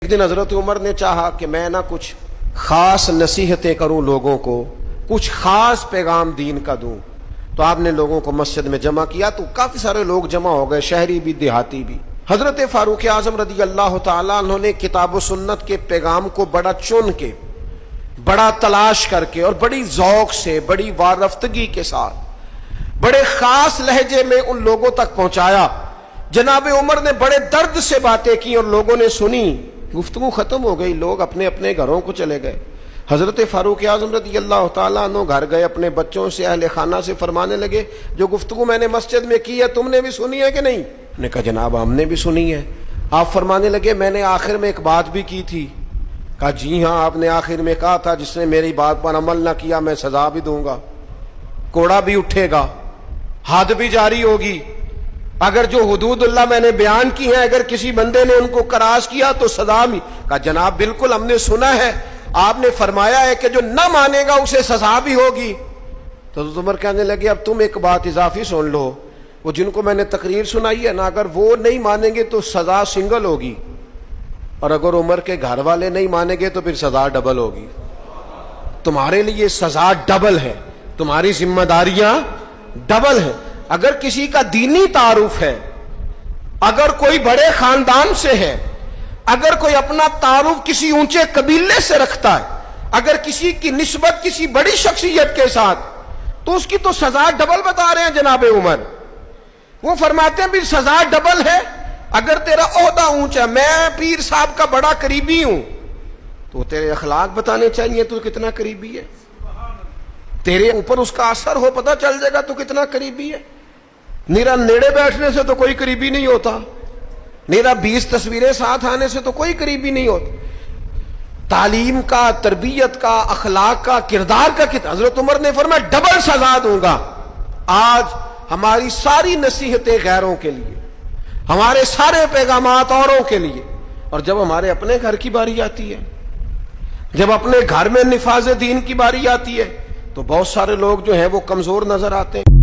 ایک دن حضرت عمر نے چاہا کہ میں نہ کچھ خاص نصیحتیں کروں لوگوں کو، کچھ خاص پیغام دین کا دوں، تو آپ نے لوگوں کو مسجد میں جمع کیا تو کافی سارے لوگ جمع ہو گئے، شہری بھی دیہاتی بھی۔ حضرت فاروق اعظم رضی اللہ تعالیٰ عنہ نے کتاب و سنت کے پیغام کو بڑا چن کے، بڑا تلاش کر کے اور بڑی ذوق سے، بڑی وارفتگی کے ساتھ، بڑے خاص لہجے میں ان لوگوں تک پہنچایا۔ جناب عمر نے بڑے درد سے باتیں کی اور لوگوں نے سنی، گفتگو ختم ہو گئی، لوگ اپنے اپنے گھروں کو چلے گئے۔ حضرت فاروق اعظم رضی اللہ تعالیٰ عنہ گھر گئے، اپنے بچوں سے، اہل خانہ سے فرمانے لگے جو گفتگو میں نے مسجد میں کی ہے تم نے بھی سنی ہے کہ نہیں؟ انہوں نے کہا جناب ہم نے بھی سنی ہے۔ آپ فرمانے لگے میں نے آخر میں ایک بات بھی کی تھی۔ کہا جی ہاں آپ نے آخر میں کہا تھا جس نے میری بات پر عمل نہ کیا میں سزا بھی دوں گا، کوڑا بھی اٹھے گا، حد بھی جاری ہوگی، اگر جو حدود اللہ میں نے بیان کی ہیں اگر کسی بندے نے ان کو کراس کیا تو سزا بھی۔ کہا جناب بالکل ہم نے سنا ہے، آپ نے فرمایا ہے کہ جو نہ مانے گا اسے سزا بھی ہوگی۔ تو عمر کہنے لگے اب تم ایک بات اضافی سن لو، وہ جن کو میں نے تقریر سنائی ہے نا اگر وہ نہیں مانیں گے تو سزا سنگل ہوگی، اور اگر عمر کے گھر والے نہیں مانیں گے تو پھر سزا ڈبل ہوگی۔ تمہارے لیے سزا ڈبل ہے، تمہاری ذمہ داریاں ڈبل ہیں۔ اگر کسی کا دینی تعارف ہے، اگر کوئی بڑے خاندان سے ہے، اگر کوئی اپنا تعارف کسی اونچے قبیلے سے رکھتا ہے، اگر کسی کی نسبت کسی بڑی شخصیت کے ساتھ، تو اس کی تو سزا ڈبل بتا رہے ہیں جناب عمر۔ وہ فرماتے ہیں بھی سزا ڈبل ہے، اگر تیرا عہدہ اونچا، میں پیر صاحب کا بڑا قریبی ہوں، تو تیرے اخلاق بتانے چاہیے تو کتنا قریبی ہے، تیرے اوپر اس کا اثر ہو پتہ چل جائے گا تو کتنا قریبی ہے۔ نیرا نیڑے بیٹھنے سے تو کوئی قریبی نہیں ہوتا، نیرا 20 تصویریں ساتھ آنے سے تو کوئی قریبی نہیں ہوتا۔ تعلیم کا، تربیت کا، اخلاق کا، کردار کا کتنا۔ حضرت عمر نے فرمایا ڈبل سزا دوں گا۔ آج ہماری ساری نصیحتیں غیروں کے لیے، ہمارے سارے پیغامات اوروں کے لیے، اور جب ہمارے اپنے گھر کی باری آتی ہے، جب اپنے گھر میں نفاذ دین کی باری آتی ہے تو بہت سارے لوگ جو ہیں وہ کمزور نظر آتے ہیں۔